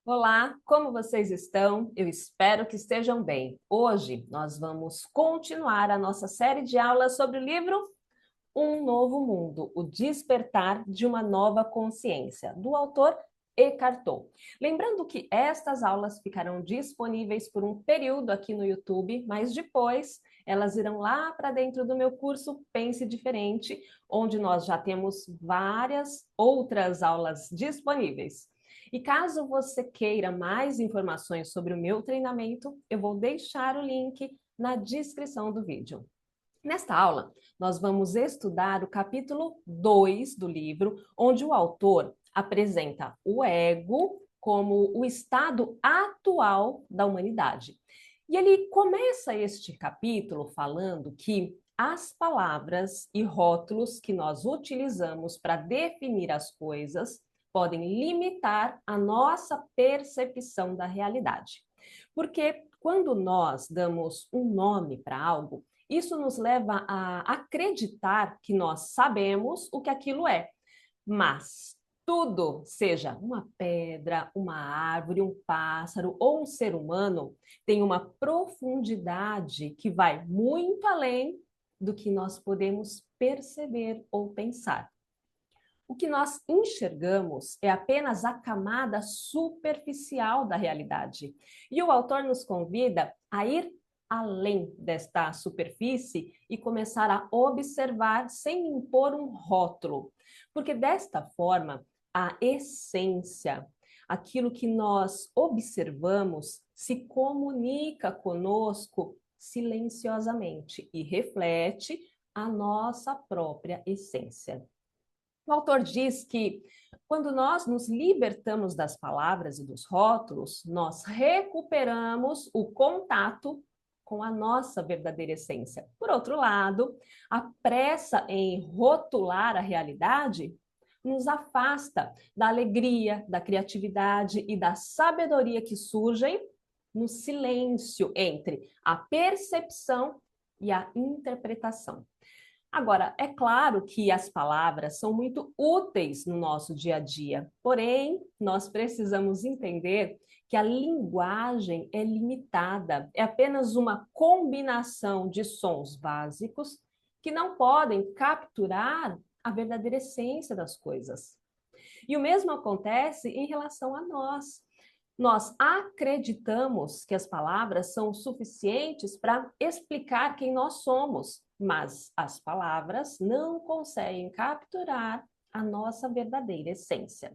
Olá, como vocês estão? Eu espero que estejam bem. Hoje nós vamos continuar a nossa série de aulas sobre o livro Um Novo Mundo, o Despertar de uma Nova Consciência, do autor Eckhart Tolle. Lembrando que estas aulas ficarão disponíveis por um período aqui no YouTube, mas depois elas irão lá para dentro do meu curso Pense Diferente, onde nós já temos várias outras aulas disponíveis. E caso você queira mais informações sobre o meu treinamento, eu vou deixar o link na descrição do vídeo. Nesta aula, nós vamos estudar o capítulo 2 do livro, onde o autor apresenta o ego como o estado atual da humanidade. E ele começa este capítulo falando que as palavras e rótulos que nós utilizamos para definir as coisas podem limitar a nossa percepção da realidade. Porque quando nós damos um nome para algo, isso nos leva a acreditar que nós sabemos o que aquilo é, mas tudo, seja uma pedra, uma árvore, um pássaro ou um ser humano, tem uma profundidade que vai muito além do que nós podemos perceber ou pensar. O que nós enxergamos é apenas a camada superficial da realidade. E o autor nos convida a ir além desta superfície e começar a observar sem impor um rótulo. Porque desta forma, a essência, aquilo que nós observamos, se comunica conosco silenciosamente e reflete a nossa própria essência. O autor diz que quando nós nos libertamos das palavras e dos rótulos, nós recuperamos o contato com a nossa verdadeira essência. Por outro lado, a pressa em rotular a realidade nos afasta da alegria, da criatividade e da sabedoria que surgem no silêncio entre a percepção e a interpretação. Agora, é claro que as palavras são muito úteis no nosso dia a dia, porém, nós precisamos entender que a linguagem é limitada, é apenas uma combinação de sons básicos que não podem capturar a verdadeira essência das coisas. E o mesmo acontece em relação a nós. Nós acreditamos que as palavras são suficientes para explicar quem nós somos, mas as palavras não conseguem capturar a nossa verdadeira essência.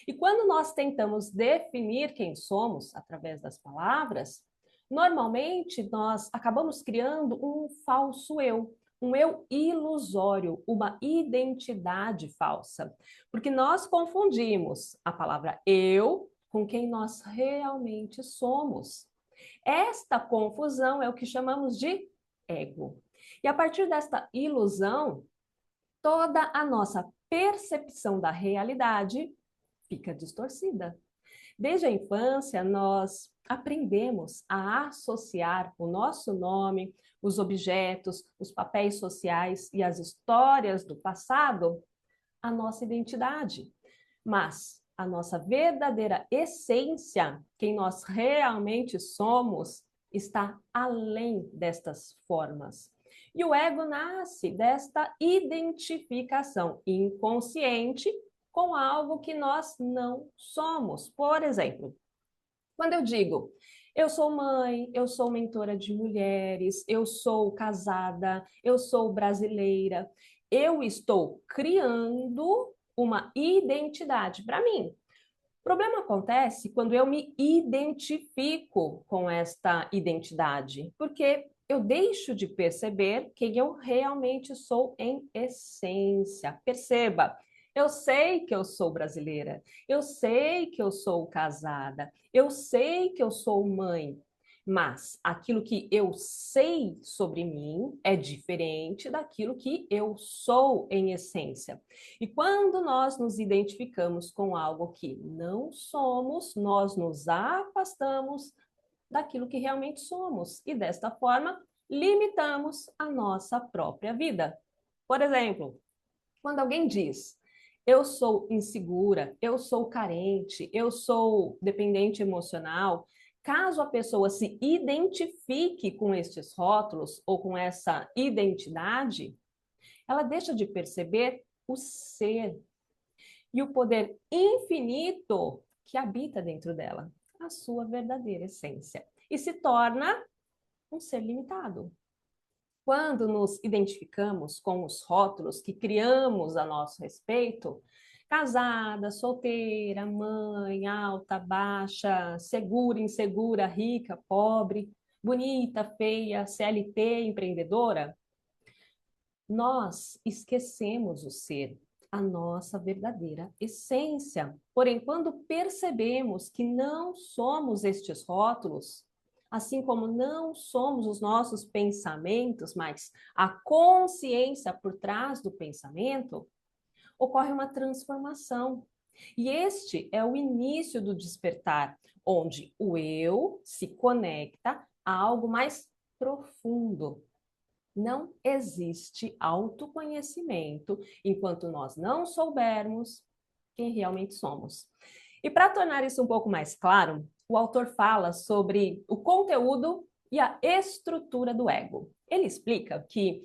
E quando nós tentamos definir quem somos através das palavras, normalmente nós acabamos criando um falso eu, um eu ilusório, uma identidade falsa, porque nós confundimos a palavra eu com quem nós realmente somos. Esta confusão é o que chamamos de ego. E a partir desta ilusão, toda a nossa percepção da realidade fica distorcida. Desde a infância, nós aprendemos a associar o nosso nome, os objetos, os papéis sociais e as histórias do passado à nossa identidade. Mas a nossa verdadeira essência, quem nós realmente somos, está além destas formas. E o ego nasce desta identificação inconsciente com algo que nós não somos. Por exemplo, quando eu digo eu sou mãe, eu sou mentora de mulheres, eu sou casada, eu sou brasileira, eu estou criando uma identidade para mim. O problema acontece quando eu me identifico com esta identidade, porque eu deixo de perceber quem eu realmente sou em essência. Perceba, eu sei que eu sou brasileira, eu sei que eu sou casada, eu sei que eu sou mãe, mas aquilo que eu sei sobre mim é diferente daquilo que eu sou em essência. E quando nós nos identificamos com algo que não somos, nós nos afastamos daquilo que realmente somos e desta forma limitamos a nossa própria vida. Por exemplo, quando alguém diz eu sou insegura, eu sou carente, eu sou dependente emocional. Caso a pessoa se identifique com estes rótulos ou com essa identidade, ela deixa de perceber o ser e o poder infinito que habita dentro dela, a sua verdadeira essência, e se torna um ser limitado. Quando nos identificamos com os rótulos que criamos a nosso respeito, casada, solteira, mãe, alta, baixa, segura, insegura, rica, pobre, bonita, feia, CLT, empreendedora, nós esquecemos o ser, a nossa verdadeira essência. Porém, quando percebemos que não somos estes rótulos, assim como não somos os nossos pensamentos, mas a consciência por trás do pensamento, ocorre uma transformação. E este é o início do despertar, onde o eu se conecta a algo mais profundo. Não existe autoconhecimento enquanto nós não soubermos quem realmente somos. E para tornar isso um pouco mais claro, o autor fala sobre o conteúdo e a estrutura do ego. Ele explica que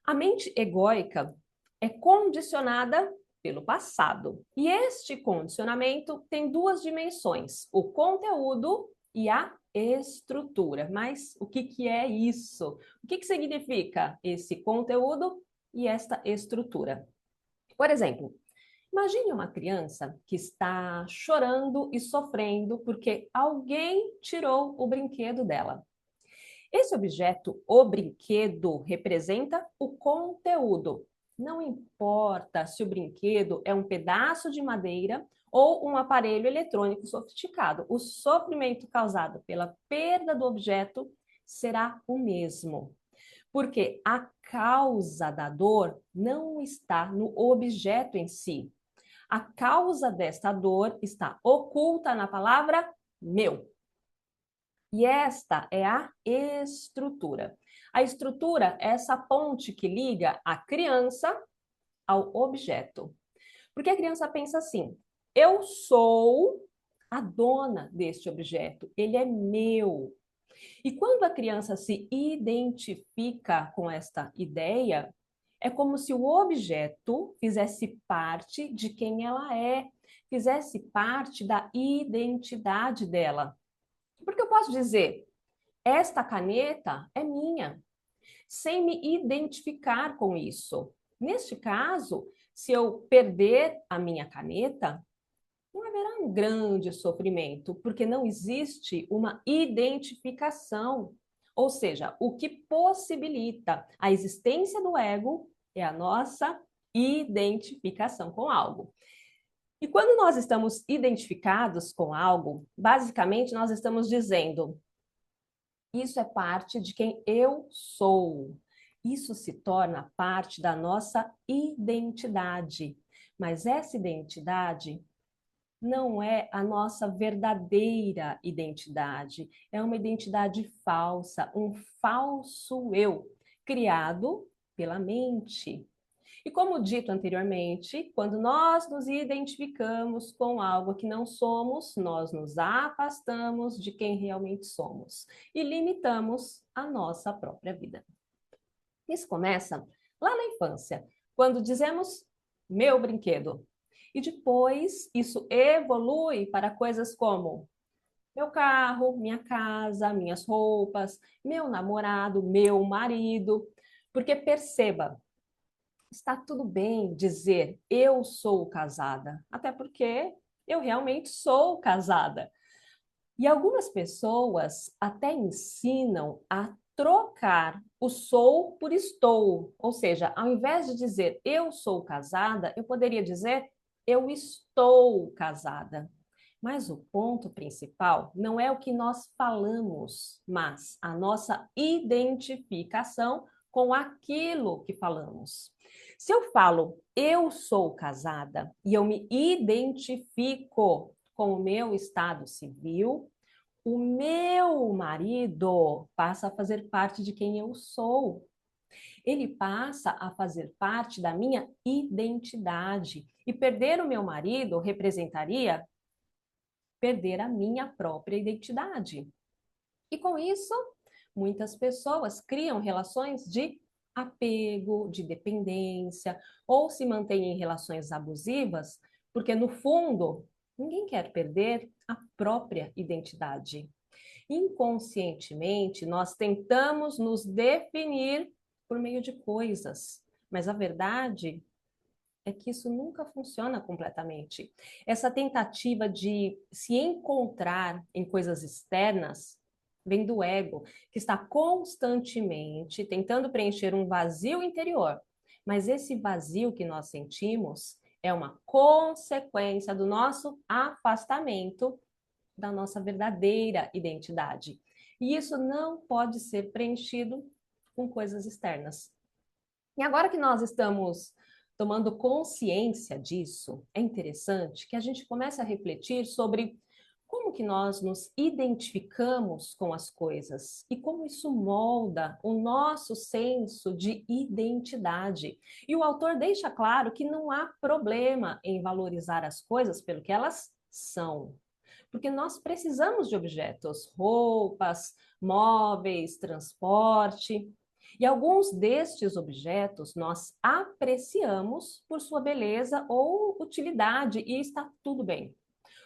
a mente egóica é condicionada pelo passado. E este condicionamento tem duas dimensões: o conteúdo e a estrutura. Mas o que é isso? O que significa esse conteúdo e esta estrutura? Por exemplo, imagine uma criança que está chorando e sofrendo porque alguém tirou o brinquedo dela. Esse objeto, o brinquedo, representa o conteúdo. Não importa se o brinquedo é um pedaço de madeira ou um aparelho eletrônico sofisticado, o sofrimento causado pela perda do objeto será o mesmo. Porque a causa da dor não está no objeto em si. A causa desta dor está oculta na palavra meu. E esta é a estrutura. A estrutura é essa ponte que liga a criança ao objeto. Porque a criança pensa assim: eu sou a dona deste objeto, ele é meu. E quando a criança se identifica com esta ideia, é como se o objeto fizesse parte de quem ela é, fizesse parte da identidade dela. Porque eu posso dizer, esta caneta é minha, sem me identificar com isso. Neste caso, se eu perder a minha caneta, não haverá um grande sofrimento, porque não existe uma identificação. Ou seja, o que possibilita a existência do ego é a nossa identificação com algo. E quando nós estamos identificados com algo, basicamente nós estamos dizendo: isso é parte de quem eu sou. Isso se torna parte da nossa identidade. Mas essa identidade não é a nossa verdadeira identidade. É uma identidade falsa, um falso eu, criado pela mente. E como dito anteriormente, quando nós nos identificamos com algo que não somos, nós nos afastamos de quem realmente somos e limitamos a nossa própria vida. Isso começa lá na infância, quando dizemos meu brinquedo. E depois isso evolui para coisas como meu carro, minha casa, minhas roupas, meu namorado, meu marido. Porque perceba, está tudo bem dizer eu sou casada, até porque eu realmente sou casada. E algumas pessoas até ensinam a trocar o sou por estou, ou seja, ao invés de dizer eu sou casada, eu poderia dizer eu estou casada. Mas o ponto principal não é o que nós falamos, mas a nossa identificação com aquilo que falamos. Se eu falo eu sou casada e eu me identifico com o meu estado civil, o meu marido passa a fazer parte de quem eu sou. Ele passa a fazer parte da minha identidade. E perder o meu marido representaria perder a minha própria identidade. E com isso, muitas pessoas criam relações de apego, de dependência, ou se mantêm em relações abusivas, porque no fundo, ninguém quer perder a própria identidade. Inconscientemente, nós tentamos nos definir por meio de coisas, mas a verdade é que isso nunca funciona completamente. Essa tentativa de se encontrar em coisas externas vem do ego, que está constantemente tentando preencher um vazio interior. Mas esse vazio que nós sentimos é uma consequência do nosso afastamento da nossa verdadeira identidade. E isso não pode ser preenchido com coisas externas. E agora que nós estamos tomando consciência disso, é interessante que a gente comece a refletir sobre como que nós nos identificamos com as coisas e como isso molda o nosso senso de identidade. E o autor deixa claro que não há problema em valorizar as coisas pelo que elas são. Porque nós precisamos de objetos, roupas, móveis, transporte. E alguns destes objetos nós apreciamos por sua beleza ou utilidade e está tudo bem.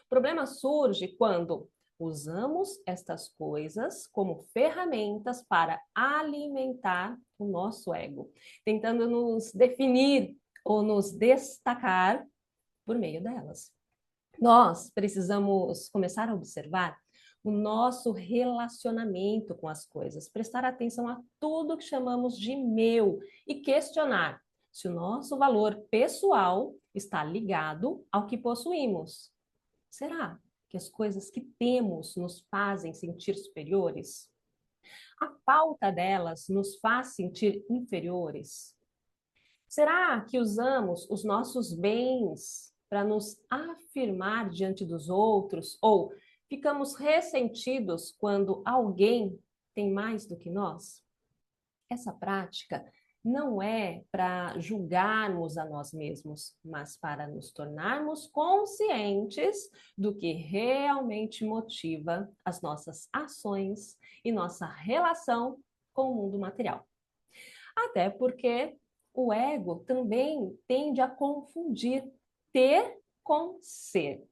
O problema surge quando usamos estas coisas como ferramentas para alimentar o nosso ego, tentando nos definir ou nos destacar por meio delas. Nós precisamos começar a observar o nosso relacionamento com as coisas, prestar atenção a tudo que chamamos de meu e questionar se o nosso valor pessoal está ligado ao que possuímos. Será que as coisas que temos nos fazem sentir superiores? A falta delas nos faz sentir inferiores? Será que usamos os nossos bens para nos afirmar diante dos outros ou ficamos ressentidos quando alguém tem mais do que nós? Essa prática não é para julgarmos a nós mesmos, mas para nos tornarmos conscientes do que realmente motiva as nossas ações e nossa relação com o mundo material. Até porque o ego também tende a confundir ter com ser.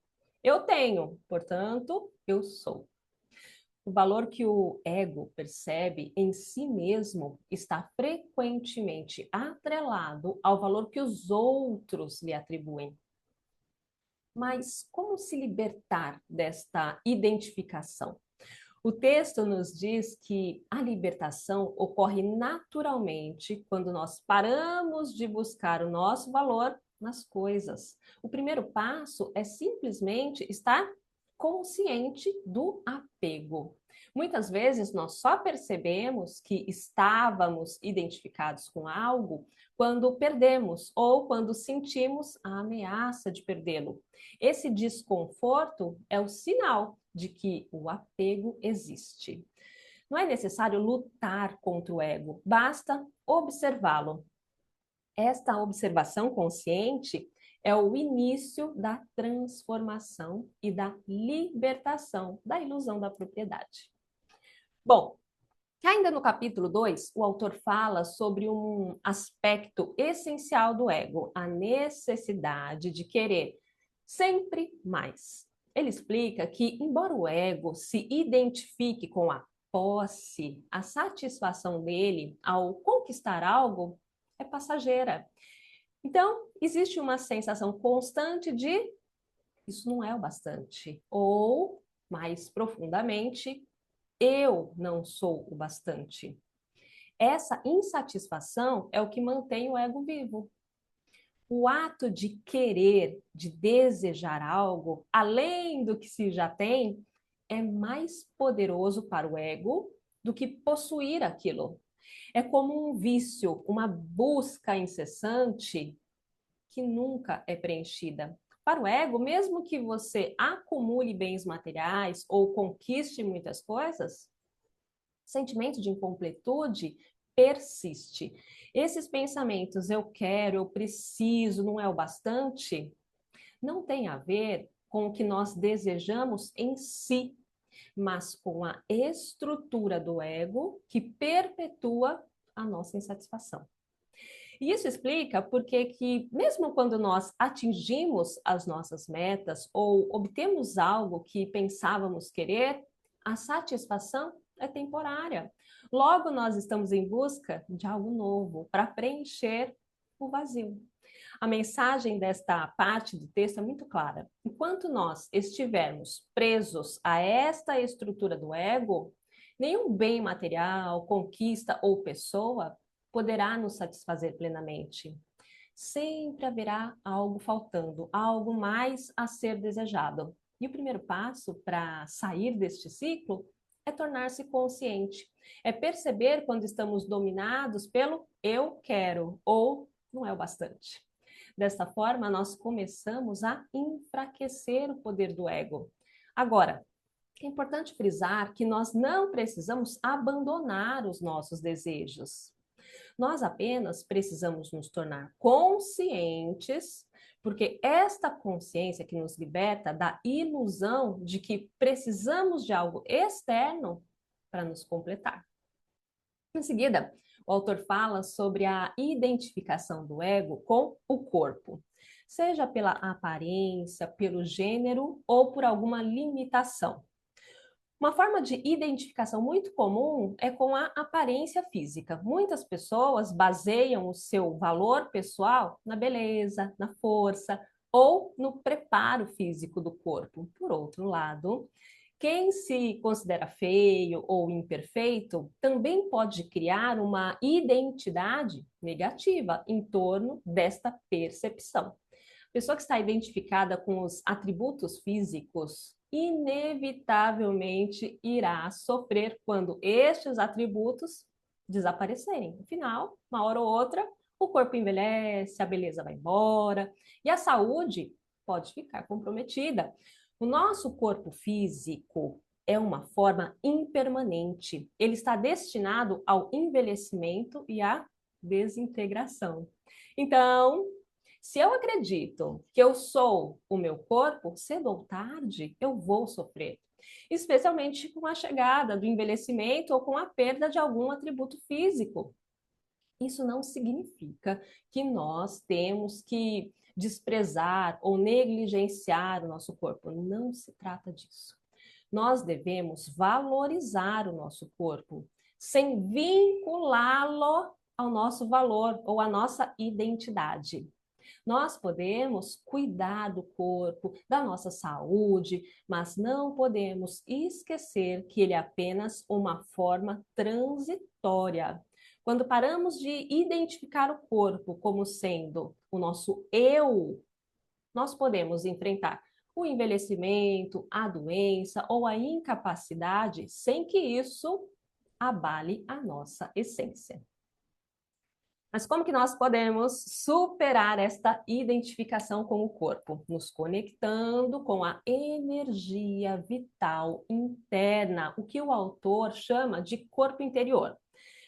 Eu tenho, portanto, eu sou. O valor que o ego percebe em si mesmo está frequentemente atrelado ao valor que os outros lhe atribuem. Mas como se libertar desta identificação? O texto nos diz que a libertação ocorre naturalmente quando nós paramos de buscar o nosso valor nas coisas. O primeiro passo é simplesmente estar consciente do apego. Muitas vezes nós só percebemos que estávamos identificados com algo quando perdemos ou quando sentimos a ameaça de perdê-lo. Esse desconforto é o sinal de que o apego existe. Não é necessário lutar contra o ego, basta observá-lo. Esta observação consciente é o início da transformação e da libertação da ilusão da propriedade. Bom, ainda no capítulo 2, o autor fala sobre um aspecto essencial do ego, a necessidade de querer sempre mais. Ele explica que, embora o ego se identifique com a posse, a satisfação dele ao conquistar algo é passageira. Então, existe uma sensação constante de isso não é o bastante, ou, mais profundamente, eu não sou o bastante. Essa insatisfação é o que mantém o ego vivo. O ato de querer, de desejar algo, além do que se já tem, é mais poderoso para o ego do que possuir aquilo. É como um vício, uma busca incessante que nunca é preenchida. Para o ego, mesmo que você acumule bens materiais ou conquiste muitas coisas, o sentimento de incompletude persiste. Esses pensamentos, eu quero, eu preciso, não é o bastante, não tem a ver com o que nós desejamos em si, mas com a estrutura do ego que perpetua a nossa insatisfação. E isso explica porque que, mesmo quando nós atingimos as nossas metas ou obtemos algo que pensávamos querer, a satisfação é temporária. Logo, nós estamos em busca de algo novo para preencher o vazio. A mensagem desta parte do texto é muito clara. Enquanto nós estivermos presos a esta estrutura do ego, nenhum bem material, conquista ou pessoa poderá nos satisfazer plenamente. Sempre haverá algo faltando, algo mais a ser desejado. E o primeiro passo para sair deste ciclo é tornar-se consciente, é perceber quando estamos dominados pelo eu quero ou não é o bastante. Desta forma, nós começamos a enfraquecer o poder do ego. Agora, é importante frisar que nós não precisamos abandonar os nossos desejos. Nós apenas precisamos nos tornar conscientes, porque esta consciência que nos liberta da ilusão de que precisamos de algo externo para nos completar. Em seguida, o autor fala sobre a identificação do ego com o corpo, seja pela aparência, pelo gênero ou por alguma limitação. Uma forma de identificação muito comum é com a aparência física. Muitas pessoas baseiam o seu valor pessoal na beleza, na força ou no preparo físico do corpo. Por outro lado, quem se considera feio ou imperfeito também pode criar uma identidade negativa em torno desta percepção. A pessoa que está identificada com os atributos físicos inevitavelmente irá sofrer quando estes atributos desaparecerem. Afinal, uma hora ou outra, o corpo envelhece, a beleza vai embora e a saúde pode ficar comprometida. O nosso corpo físico é uma forma impermanente. Ele está destinado ao envelhecimento e à desintegração. Então, se eu acredito que eu sou o meu corpo, cedo ou tarde eu vou sofrer, especialmente com a chegada do envelhecimento ou com a perda de algum atributo físico. Isso não significa que nós temos que desprezar ou negligenciar o nosso corpo. Não se trata disso. Nós devemos valorizar o nosso corpo, sem vinculá-lo ao nosso valor ou à nossa identidade. Nós podemos cuidar do corpo, da nossa saúde, mas não podemos esquecer que ele é apenas uma forma transitória. Quando paramos de identificar o corpo como sendo o nosso eu, nós podemos enfrentar o envelhecimento, a doença ou a incapacidade sem que isso abale a nossa essência. Mas como que nós podemos superar esta identificação com o corpo? Nos conectando com a energia vital interna, o que o autor chama de corpo interior.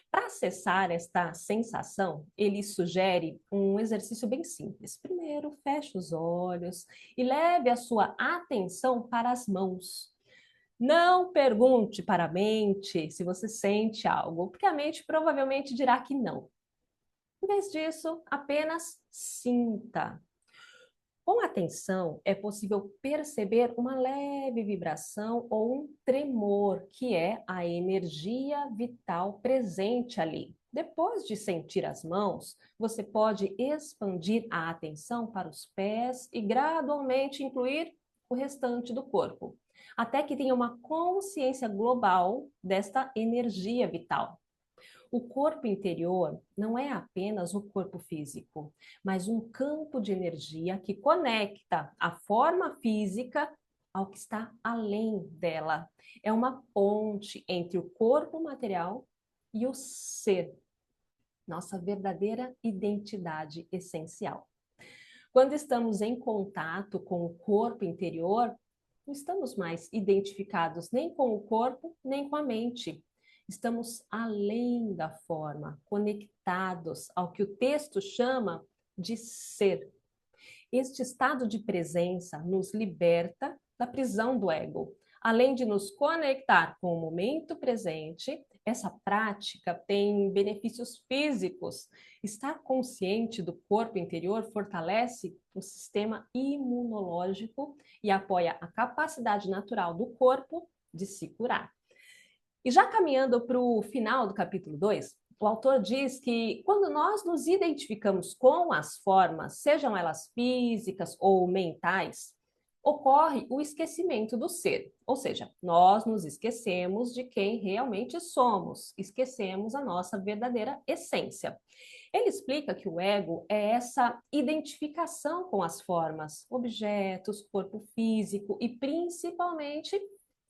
Para acessar esta sensação, ele sugere um exercício bem simples. Primeiro, feche os olhos e leve a sua atenção para as mãos. Não pergunte para a mente se você sente algo, porque a mente provavelmente dirá que não. Em vez disso, apenas sinta. Com atenção, é possível perceber uma leve vibração ou um tremor, que é a energia vital presente ali. Depois de sentir as mãos, você pode expandir a atenção para os pés e gradualmente incluir o restante do corpo, até que tenha uma consciência global desta energia vital. O corpo interior não é apenas o corpo físico, mas um campo de energia que conecta a forma física ao que está além dela. É uma ponte entre o corpo material e o ser, nossa verdadeira identidade essencial. Quando estamos em contato com o corpo interior, não estamos mais identificados nem com o corpo, nem com a mente. Estamos além da forma, conectados ao que o texto chama de ser. Este estado de presença nos liberta da prisão do ego. Além de nos conectar com o momento presente, essa prática tem benefícios físicos. Estar consciente do corpo interior fortalece o sistema imunológico e apoia a capacidade natural do corpo de se curar. E já caminhando para o final do capítulo 2, o autor diz que quando nós nos identificamos com as formas, sejam elas físicas ou mentais, ocorre o esquecimento do ser, ou seja, nós nos esquecemos de quem realmente somos, esquecemos a nossa verdadeira essência. Ele explica que o ego é essa identificação com as formas, objetos, corpo físico e principalmente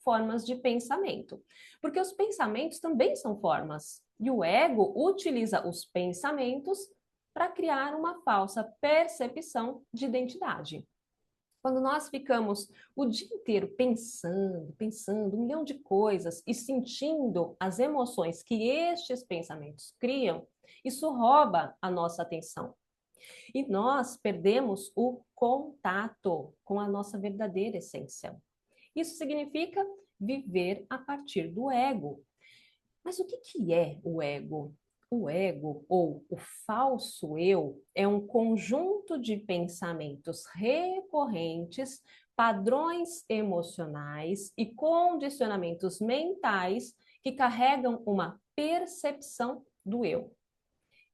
formas de pensamento. Porque os pensamentos também são formas. E o ego utiliza os pensamentos para criar uma falsa percepção de identidade. Quando nós ficamos o dia inteiro pensando um milhão de coisas e sentindo as emoções que estes pensamentos criam, isso rouba a nossa atenção. E nós perdemos o contato com a nossa verdadeira essência. Isso significa viver a partir do ego. Mas o que é o ego? O ego, ou o falso eu, é um conjunto de pensamentos recorrentes, padrões emocionais e condicionamentos mentais que carregam uma percepção do eu.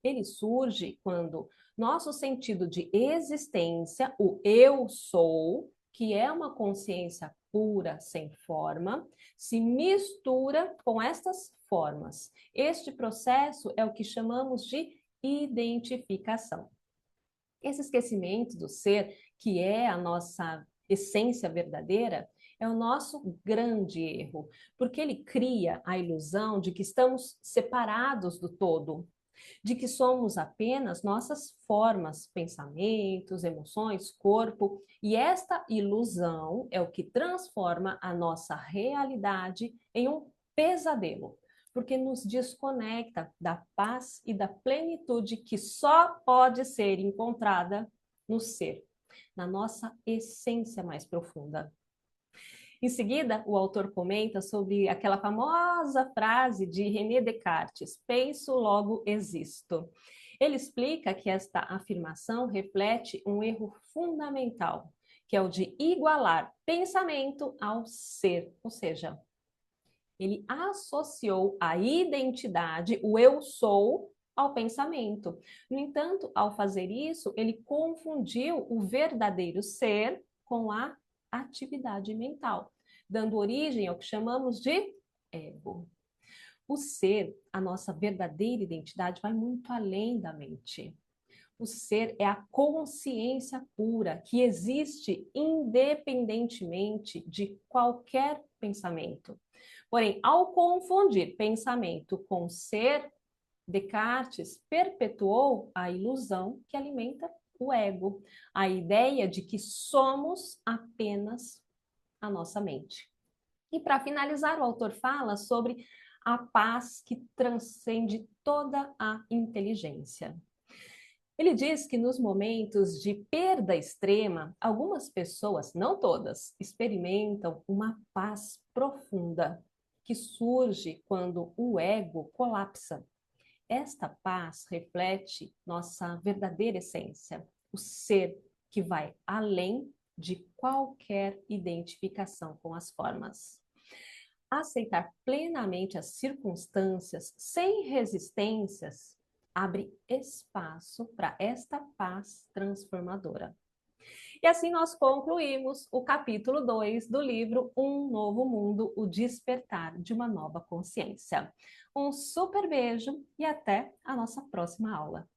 Ele surge quando nosso sentido de existência, o eu sou, que é uma consciência pura, sem forma, se mistura com estas formas. Este processo é o que chamamos de identificação. Esse esquecimento do ser, que é a nossa essência verdadeira, é o nosso grande erro, porque ele cria a ilusão de que estamos separados do todo, de que somos apenas nossas formas, pensamentos, emoções, corpo, e esta ilusão é o que transforma a nossa realidade em um pesadelo, porque nos desconecta da paz e da plenitude que só pode ser encontrada no ser, na nossa essência mais profunda. Em seguida, o autor comenta sobre aquela famosa frase de René Descartes: penso, logo existo. Ele explica que esta afirmação reflete um erro fundamental, que é o de igualar pensamento ao ser, ou seja, ele associou a identidade, o eu sou, ao pensamento. No entanto, ao fazer isso, ele confundiu o verdadeiro ser com a atividade mental, dando origem ao que chamamos de ego. O ser, a nossa verdadeira identidade, vai muito além da mente. O ser é a consciência pura que existe independentemente de qualquer pensamento. Porém, ao confundir pensamento com ser, Descartes perpetuou a ilusão que alimenta o ego, a ideia de que somos apenas a nossa mente. E para finalizar, o autor fala sobre a paz que transcende toda a inteligência. Ele diz que nos momentos de perda extrema, algumas pessoas, não todas, experimentam uma paz profunda que surge quando o ego colapsa. Esta paz reflete nossa verdadeira essência, o ser que vai além de qualquer identificação com as formas. Aceitar plenamente as circunstâncias sem resistências abre espaço para esta paz transformadora. E assim nós concluímos o capítulo 2 do livro Um Novo Mundo, o Despertar de uma Nova Consciência. Um super beijo e até a nossa próxima aula.